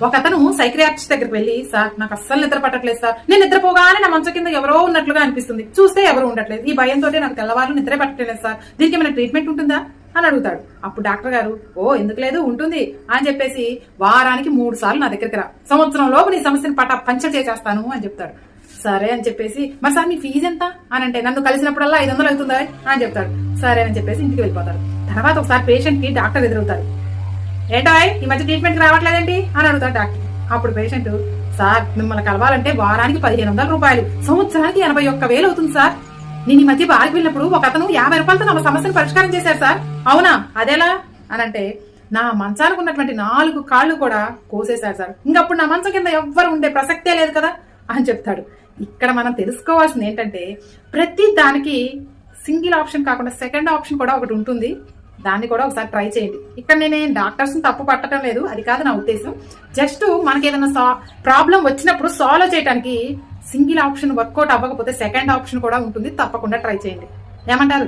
ఒక అతను సైక్రియాట్రిస్ట్ దగ్గరికి వెళ్ళి, సార్ నాకు అస్సలు నిద్ర పట్టట్లేదు సార్, నేను నిద్రపోగానే నా మంచం కింద ఎవరో ఉన్నట్లుగా అనిపిస్తుంది, చూస్తే ఎవరు ఉండట్లేదు, ఈ భయంతో నాకు తెల్లవారు నిద్ర పట్టట్లేదు సార్, దీనికి ఏమైనా ట్రీట్మెంట్ ఉంటుందా అని అడుగుతాడు. అప్పుడు డాక్టర్ గారు, ఓ ఎందుకు లేదు, ఉంటుంది అని చెప్పేసి వారానికి 3 సార్లు నా దగ్గరికి రా, సంవత్సరం లోపు నీ సమస్యను పంచర్ చేసేస్తాను అని చెప్తాడు. సరే అని చెప్పేసి, మరి సార్ మీ ఫీజు ఎంత అని అంటే, నన్ను కలిసినప్పుడల్లా 500 అవుతుందా అని చెప్తాడు. సరే అని చెప్పేసి ఇంటికి వెళ్ళిపోతాడు. తర్వాత ఒకసారి పేషెంట్ కి డాక్టర్ ఎదురవుతారు. ఏంటో ఈ మధ్య ట్రీట్మెంట్ రావట్లేదేంటి అని అడుగుతాడు డాక్టర్. అప్పుడు పేషెంట్, సార్ మిమ్మల్ని కలవాలంటే వారానికి 1500 రూపాయలు, సంవత్సరానికి 81,000 అవుతుంది సార్. నేను ఈ మధ్య బారికి వెళ్ళినప్పుడు ఒక అతను 50 రూపాయలతో నా సమస్యను పరిష్కారం చేశారు సార్. అవునా, అదేలా అని అంటే, నా మంచానికి ఉన్నటువంటి 4 కాళ్ళు కూడా కోసేశారు సార్, ఇంకప్పుడు నా మంచం కింద ఎవ్వరు ఉండే ప్రసక్తే లేదు కదా అని చెప్తాడు. ఇక్కడ మనం తెలుసుకోవాల్సింది ఏంటంటే, ప్రతి దానికి సింగిల్ ఆప్షన్ కాకుండా సెకండ్ ఆప్షన్ కూడా ఒకటి ఉంటుంది, దాన్ని కూడా ఒకసారి ట్రై చేయండి. ఇక్కడ నేను డాక్టర్స్ తప్పు పట్టడం లేదు, అది కాదు నా ఉద్దేశం. జస్ట్ మనకి ఏదైనా ప్రాబ్లం వచ్చినప్పుడు సాల్వ్ చేయడానికి సింగిల్ ఆప్షన్ వర్కౌట్ అవ్వకపోతే సెకండ్ ఆప్షన్ కూడా ఉంటుంది, తప్పకుండా ట్రై చేయండి. ఏమంటారు?